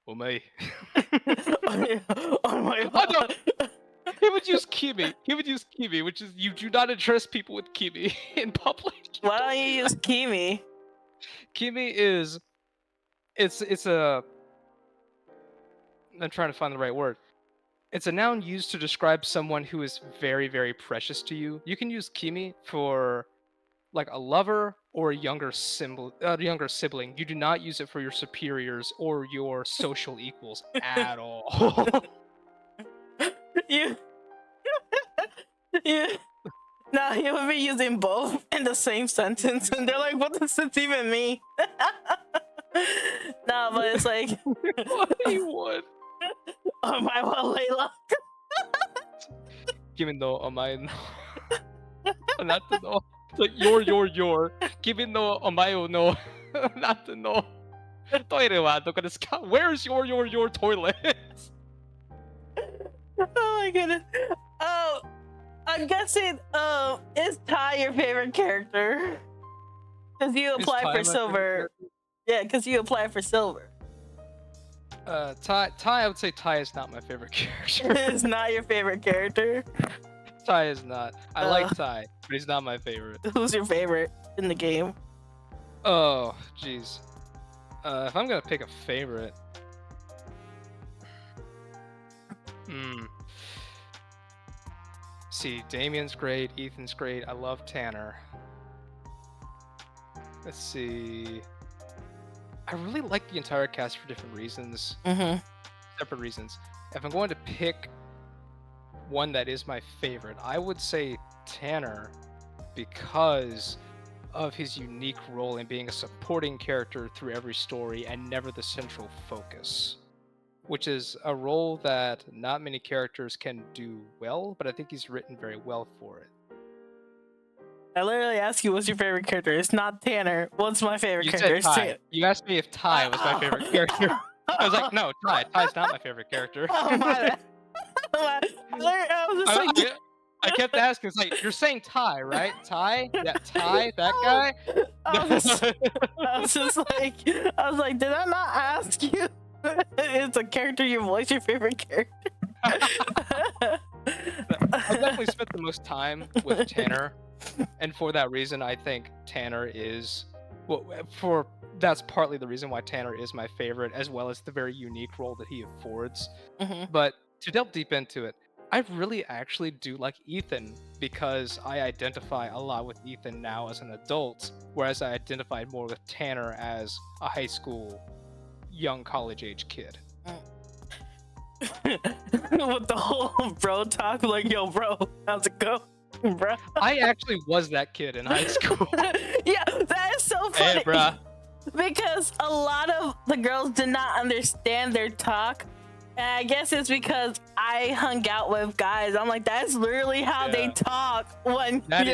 Omei. Oh my Oh no! god. He would use kimi. He would use kimi, which is you do not address people with kimi in public. Why don't you use Kimi? Kimi is it's a I'm trying to find the right word. It's a noun used to describe someone who is very, very precious to you. You can use kimi for like a lover or a younger sibling. You do not use it for your superiors or your social equals at all. You, you, no, you would be using both in the same sentence, and they're like, "What does this even mean?" No, but it's like, He would. oh my god, Layla. Given though omae no not to know. It's like your. Given though omae no not to know. Toire wa doko desu ka? Where's your toilet? Oh my goodness. Oh, I'm guessing. Is Ty your favorite character? Because you Is apply Tai for my favorite silver. character? Yeah, because you apply for silver. Tai, I would say Tai is not my favorite character. It's not your favorite character. Tai is not. I like Tai, but he's not my favorite. Who's your favorite in the game? Oh, jeez. If I'm gonna pick a favorite, see, Damien's great, Ethan's great. I love Tanner. Let's see. I really like the entire cast for different reasons. Separate reasons. If I'm going to pick one that is my favorite, I would say Tanner because of his unique role in being a supporting character through every story and never the central focus, which is a role that not many characters can do well, but I think he's written very well for it. I literally asked you what's your favorite character. It's not Tanner. What's my favorite You character? said Tai. You asked me if Tai was my favorite character. I was like, no, Tai. Tai's not my favorite character. Oh my bad. I was just like, I kept asking, it's like, you're saying Tai, right? Tai? Yeah, Tai? That guy? I was like, did I not ask you? It's a character you voice your favorite character. I definitely spent the most time with Tanner, and for that reason, I think Tanner is that's partly the reason why Tanner is my favorite, as well as the very unique role that he affords. But to delve deep into it, I really actually do like Ethan because I identify a lot with Ethan now as an adult, whereas I identified more with Tanner as a high school, young college-age kid. With the whole bro talk, like, yo, bro, how's it go, bro? I actually was that kid in high school. Yeah, that is so funny. Hey, bruh. Because a lot of the girls did not understand their talk. And I guess it's because I hung out with guys. I'm like, that's literally how they talk when that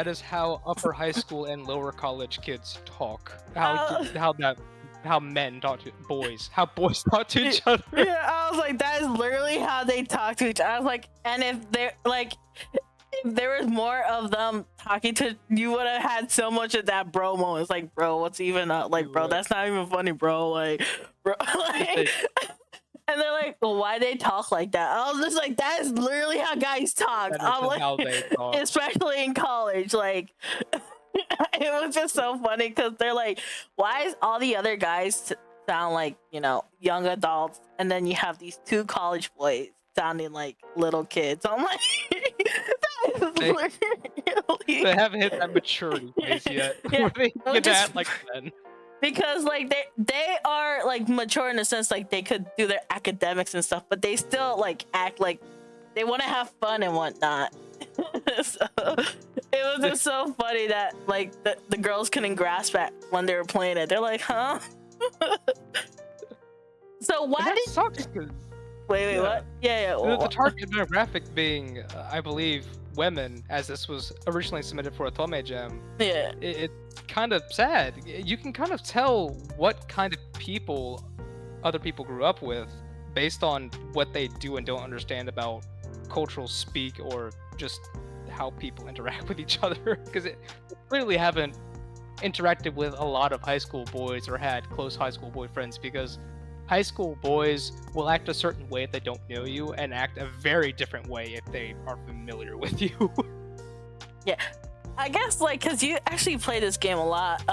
is how upper high school and lower college kids talk. How men talk to boys. How boys talk to each other. Yeah, I was like, that is literally how they talk to each other. I was like, and if they're like, if there was more of them talking to, you would have had so much of that bro moment. It's like, bro, what's even up? Like, bro, that's not even funny, bro. Like, bro, like, and they're like, well, why they talk like that? I was just like, that is literally how guys talk. I'm like, how they talk. Especially in college, like. It was just so funny because they're like, why is all the other guys sound like, you know, young adults, and then you have these two college boys sounding like little kids? I'm like, they haven't hit that maturity phase yet. Yeah, they get that like then. Because like they are like mature in the sense like they could do their academics and stuff, but they still like act like they want to have fun and whatnot. So it was just so funny that like the girls couldn't grasp it when they were playing it. They're like, huh? So why did sucks? Wait, what? Yeah. The target demographic being, I believe, women, as this was originally submitted for a Tome Gem. Yeah. It's kind of sad. You can kind of tell what kind of people other people grew up with based on what they do and don't understand about cultural speak or just how people interact with each other, because they clearly haven't interacted with a lot of high school boys or had close high school boyfriends, because high school boys will act a certain way if they don't know you and act a very different way if they are familiar with you. Yeah, I guess like because you actually play this game a lot.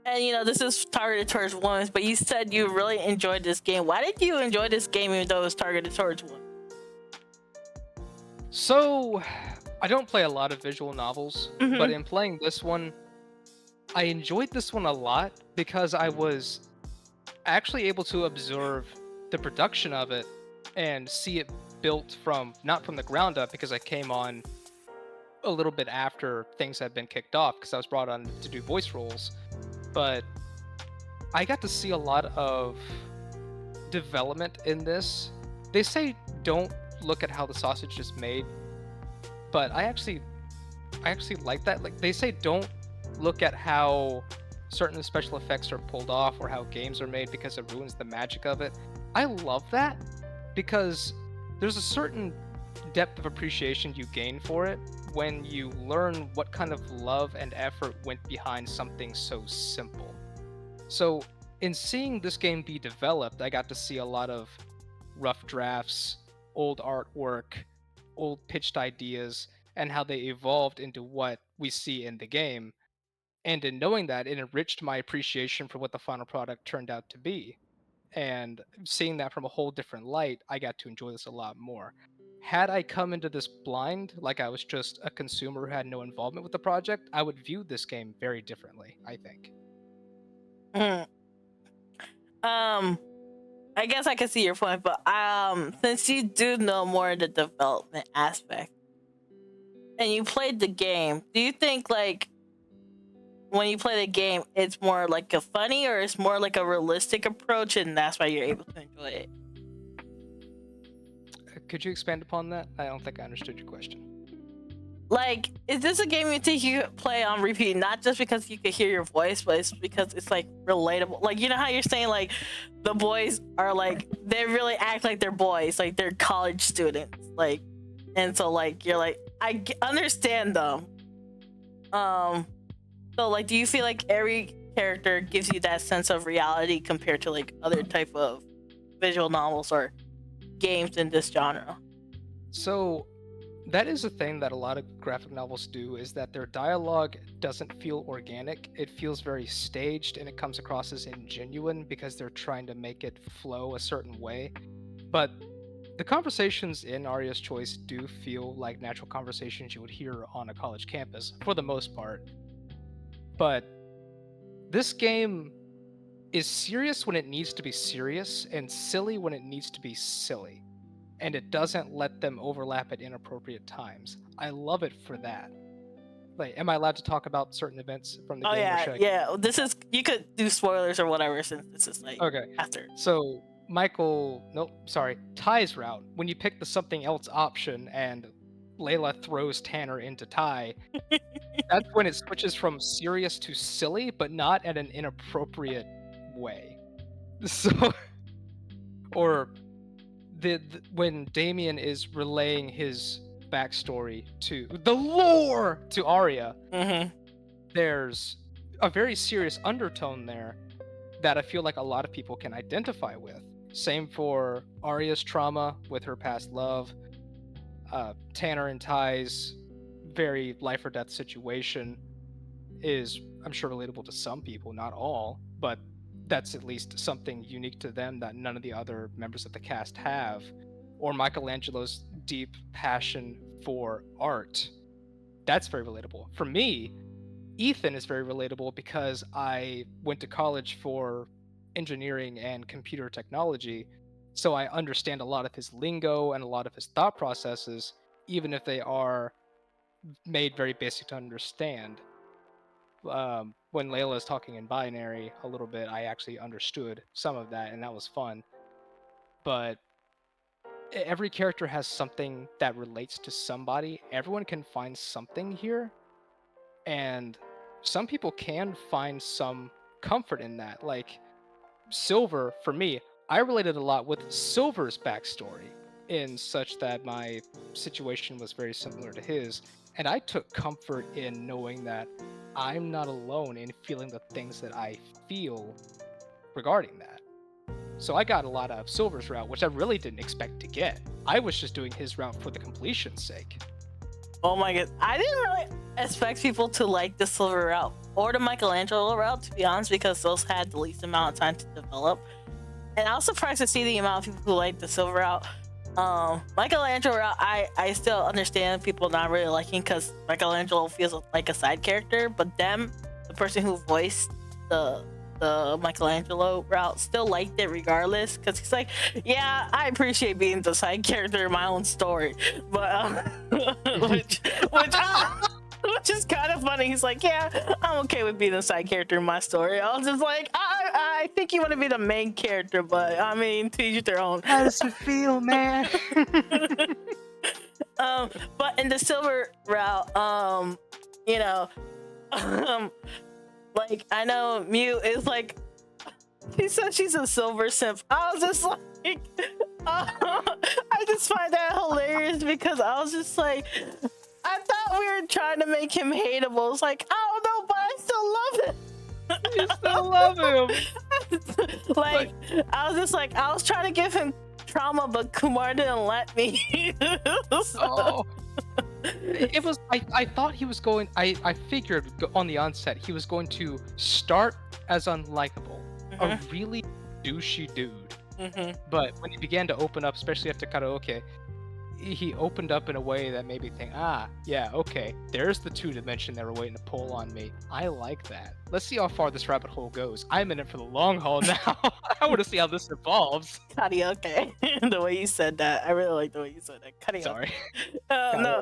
And you know this is targeted towards women, but you said you really enjoyed this game. Why did you enjoy this game even though it was targeted towards women? So, I don't play a lot of visual novels, but in playing this one, I enjoyed this one a lot because I was actually able to observe the production of it and see it built from, not from the ground up, because I came on a little bit after things had been kicked off because I was brought on to do voice roles. But I got to see a lot of development in this. They say don't look at how the sausage is made, but I actually like that. Like, they say don't look at how certain special effects are pulled off or how games are made because it ruins the magic of it. I love that because there's a certain depth of appreciation you gain for it when you learn what kind of love and effort went behind something so simple. So in seeing this game be developed, I got to see a lot of rough drafts, old artwork, old pitched ideas, and how they evolved into what we see in the game. And in knowing that, it enriched my appreciation for what the final product turned out to be. And seeing that from a whole different light, I got to enjoy this a lot more. Had I come into this blind, like I was just a consumer who had no involvement with the project, I would view this game very differently, I think. I guess I can see your point, but since you do know more of the development aspect and you played the game, do you think like when you play the game it's more like a funny or it's more like a realistic approach and that's why you're able to enjoy it? Could you expand upon that? I don't think I understood your question. Like, is this a game you think you could play on repeat, not just because you could hear your voice, but it's because it's like relatable? Like, you know how you're saying like the boys are like, they really act like they're boys, like they're college students, like, and so like you're like, understand them. So like, do you feel like every character gives you that sense of reality compared to like other type of visual novels or games in this genre? So that is a thing that a lot of graphic novels do, is that their dialogue doesn't feel organic. It feels very staged and it comes across as ingenuine because they're trying to make it flow a certain way. But the conversations in Arya's Choice do feel like natural conversations you would hear on a college campus for the most part. But this game is serious when it needs to be serious and silly when it needs to be silly. And it doesn't let them overlap at inappropriate times. I love it for that. Like, am I allowed to talk about certain events from the Oh game? yeah, yeah. This is, you could do spoilers or whatever since this is like Okay. after. So Ty's route, when you pick the something else option and Layla throws Tanner into Ty, that's when it switches from serious to silly, but not at an inappropriate way. So, or when Damien is relaying his backstory to the lore to Arya, there's a very serious undertone there that I feel like a lot of people can identify with. Same for Arya's trauma with her past love, Tanner and Ty's very life or death situation is, I'm sure, relatable to some people, not all, but that's at least something unique to them that none of the other members of the cast have. Or Michelangelo's deep passion for art. That's very relatable. For me, Ethan is very relatable because I went to college for engineering and computer technology, so I understand a lot of his lingo and a lot of his thought processes, even if they are made very basic to understand. When Layla is talking in binary a little bit, I actually understood some of that, and that was fun. But every character has something that relates to somebody. Everyone can find something here, and some people can find some comfort in that. Like Silver, for me, I related a lot with Silver's backstory. in such that my situation was very similar to his, and I took comfort in knowing that I'm not alone in feeling the things that I feel regarding that. So I got a lot of Silver's route, which I really didn't expect to get. I was just doing his route for the completion's sake. Oh my god, I didn't really expect people to like the Silver route or the Michelangelo route, to be honest, because those had the least amount of time to develop. And I was surprised to see the amount of people who like the Silver route. Michelangelo route, I still understand people not really liking, because Michelangelo feels like a side character, but them, the person who voiced the Michelangelo route, still liked it regardless, because he's like, yeah, I appreciate being the side character in my own story, but which is kind of funny. He's like, yeah, I'm okay with being the side character in my story. I was just like, I think you want to be the main character, but I mean, to each their own. How does it feel, man? But in the Silver route, you know, like, I know Mew is like, he said she's a Silver simp. I was just like, I just find that hilarious, because I was just like, I thought we were trying to make him hateable. It's like, I don't know, but I still love him. You still love him. Like, I was just like, I was trying to give him trauma, but Kumar didn't let me. Oh. It was, I thought he was going, I figured on the onset he was going to start as unlikable, a really douchey dude. But when he began to open up, especially after karaoke, he opened up in a way that made me think, yeah, okay, there's the 2 dimension they were waiting to pull on me. I like that. Let's see how far this rabbit hole goes. I'm in it for the long haul now. I want to see how this evolves. Karaoke. The way you said that, I really like the way you said that. Karaoke. Sorry. No.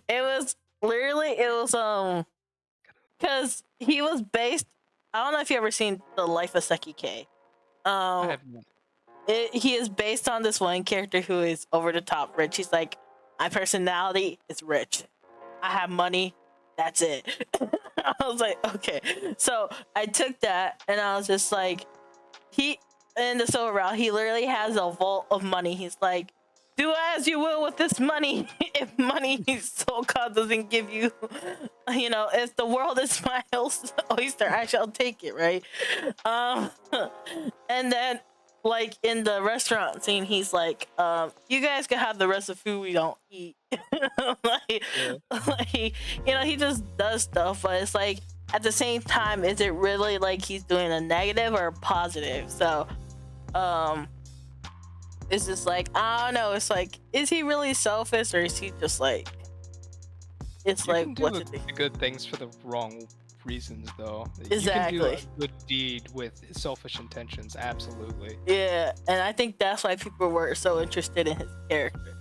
It was literally, because he was based, I don't know if you ever seen The Life of Seki K. I have not. He is based on this one character who is over the top rich. He's like, my personality is rich. I have money. That's it. I was like, okay. So I took that and I was just like, in the Silver route, he literally has a vault of money. He's like, do as you will with this money. If money so-called doesn't give you, you know, if the world is my oyster, I shall take it, right? And then, like, in the restaurant scene, he's like, you guys can have the rest of food we don't eat. like, you know, he just does stuff, but it's like, at the same time, is it really like he's doing a negative or a positive? So, it's just like, I don't know, it's like, is he really selfish, or is he just like, it's you like, can do what's the good things for the wrong reasons, though. Exactly. You can do a good deed with selfish intentions, absolutely. Yeah, and I think that's why people were so interested in his character.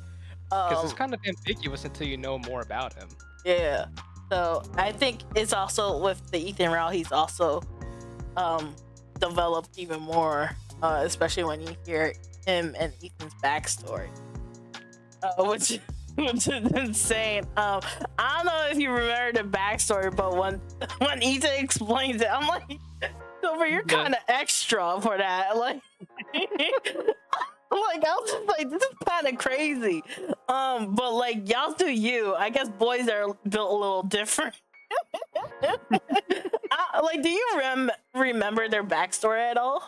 Because it's kind of ambiguous until you know more about him. Yeah, so I think it's also with the Ethan route, he's also developed even more, especially when you hear him and Ethan's backstory, which is insane. I don't know if you remember the backstory, but when Ethan explains it, I'm like, Silver, you're kind of extra for that. Like, like, I was just like, this is kind of crazy. But like, y'all do you. I guess boys are built a little different. Like, do you remember their backstory at all?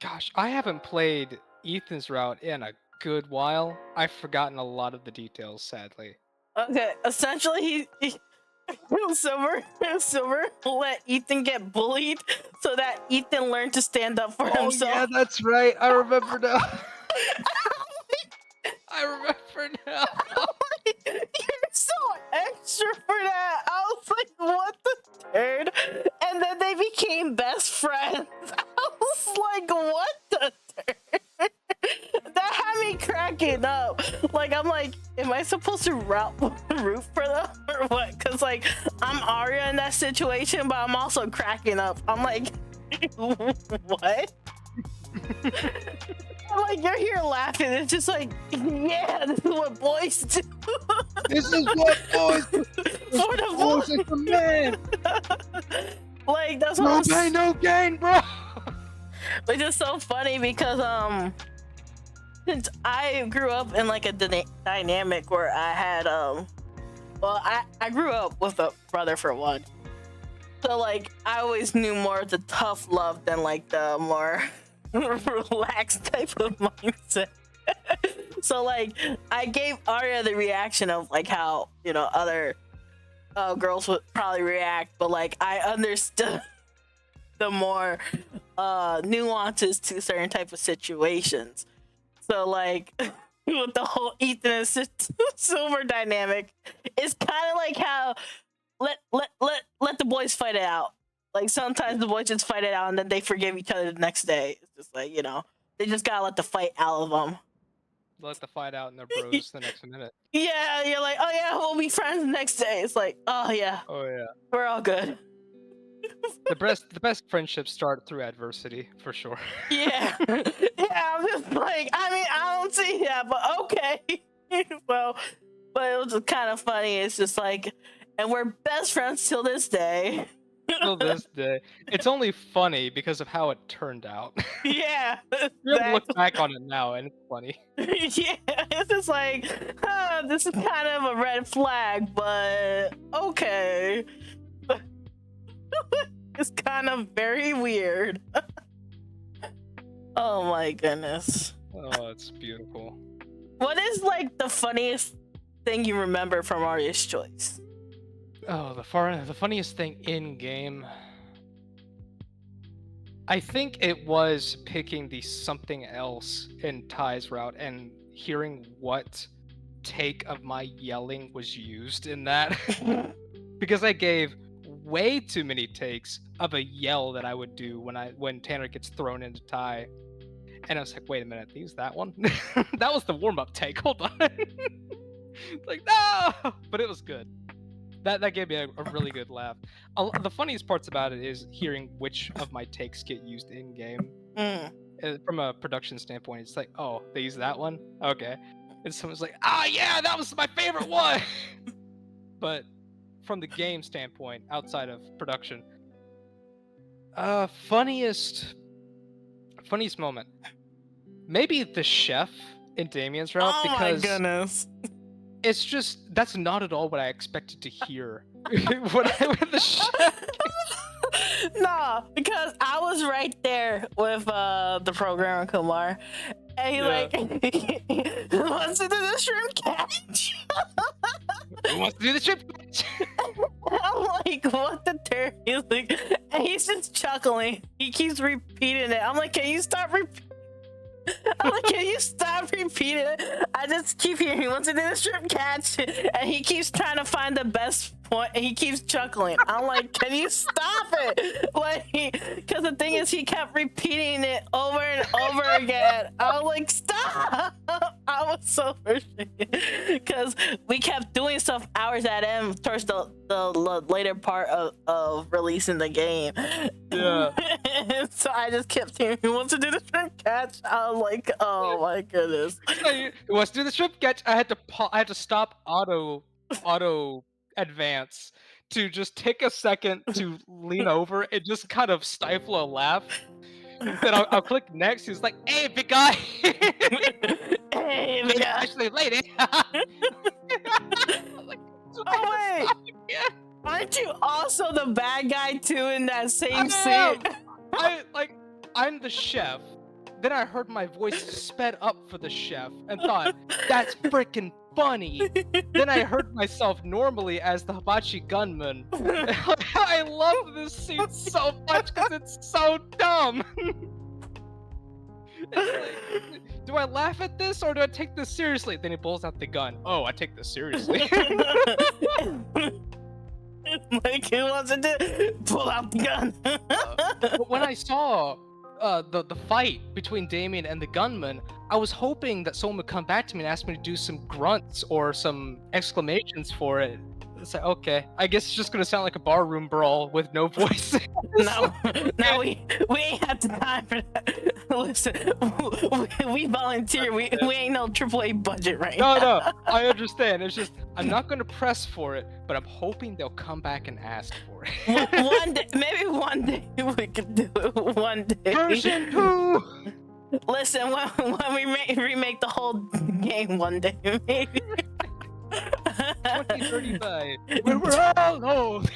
Gosh, I haven't played Ethan's route in a good while. I've forgotten a lot of the details, sadly. Okay, essentially, Silver let Ethan get bullied so that Ethan learned to stand up for himself. Yeah, that's right. I remember now. I remember now. You're so extra for that. I was like, what the third? And then they became best friends. I was like, what the third? That had me cracking up. Like, I'm like, am I supposed to root for them or what? Because, like, I'm Arya in that situation, but I'm also cracking up. I'm like, what? I'm like, you're here laughing. It's just like, yeah, this is what boys do. This is what boys do. For the boys and for men. Like, that's what no pain, no gain, bro. Which is so funny because since I grew up in like a dynamic where I had well, I grew up with a brother for one, so like I always knew more of the tough love than like the more relaxed type of mindset. So like I gave Arya the reaction of like how, you know, other girls would probably react, but like I understood the more nuances to certain type of situations. So like with the whole Ethan and Silver dynamic, it's kind of like how let the boys fight it out. Like sometimes the boys just fight it out and then they forgive each other the next day. It's just like, you know, they just gotta let the fight out of them. Let the fight out and they're bros the next minute. Yeah, you're like, oh yeah, we'll be friends the next day. It's like, oh yeah, we're all good. The best friendships start through adversity, for sure. Yeah, yeah. I'm just like, I mean, I don't see that, but okay. Well, but it was just kind of funny. It's just like, and we're best friends till this day. Till this day, it's only funny because of how it turned out. Yeah, You look back on it now, and it's funny. Yeah, it's just like, this is kind of a red flag, but okay. It's kind of very weird. Oh my goodness. Oh, it's beautiful. What is like the funniest thing you remember from Arya's Choice? Oh, the funniest thing in game. I think it was picking the something else in Ty's route and hearing what take of my yelling was used in that. Because I gave way too many takes of a yell that I would do when Tanner gets thrown into Ty. And I was like, wait a minute, use that one? That was the warm-up take, hold on. Like, no! But it was good. That gave me a really good laugh. The funniest parts about it is hearing which of my takes get used in-game. From a production standpoint, it's like, oh, they use that one? Okay. And someone's like, ah, yeah, that was my favorite one! But from the game standpoint, outside of production, funniest moment. Maybe the chef in Damien's route, because my goodness. It's just, that's not at all what I expected to hear when the chef. Nah, because I was right there with the programmer Kumar, and he like he wants to do the shrimp catch. He wants to do the shrimp catch. I'm like, what the term? He's like, and he's just chuckling. He keeps repeating it. I'm like, can you stop repeating? I'm like, can you stop repeating it? I just keep hearing he wants to do the shrimp catch, and he keeps trying to find the best point, and he keeps chuckling. I'm like, can you stop it? Like, because the thing is, he kept repeating it over and over again. I was like, stop! I was so frustrated because we kept doing stuff hours at end towards the later part of releasing the game. Yeah. So I just kept hearing he wants to do the shrimp catch. I was like, oh my goodness. He wants to do the shrimp catch. I had to stop auto advance to just take a second to lean over and just kind of stifle a laugh. Then I'll click next. He's like, "Hey, big guy." Hey, big guy. Actually, lady. Like, oh wait, aren't you also the bad guy too in that same scene? I'm the chef. Then I heard my voice sped up for the chef and thought, that's freaking funny. Then I heard myself normally as the hibachi gunman. I love this scene so much because it's so dumb. It's like, do I laugh at this or do I take this seriously? Then he pulls out the gun. Oh, I take this seriously. Like, who wants to do? Pull out the gun. But when I saw the fight between Damien and the gunman, I was hoping that someone would come back to me and ask me to do some grunts or some exclamations for it. It's like, okay, I guess it's just gonna sound like a barroom brawl with no voice. No, we ain't have the time for that. Listen, we volunteer. We ain't no AAA budget right now. No, I understand. It's just I'm not gonna press for it, but I'm hoping they'll come back and ask for it. One day, maybe one day we could do it. One day. Version 2. Listen. Yes, and when we remake the whole game one day, maybe. 2035, where we're all old.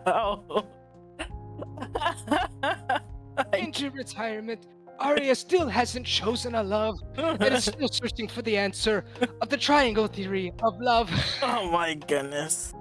Oh. Into retirement, Arya still hasn't chosen a love, and is still searching for the answer of the triangle theory of love. Oh my goodness.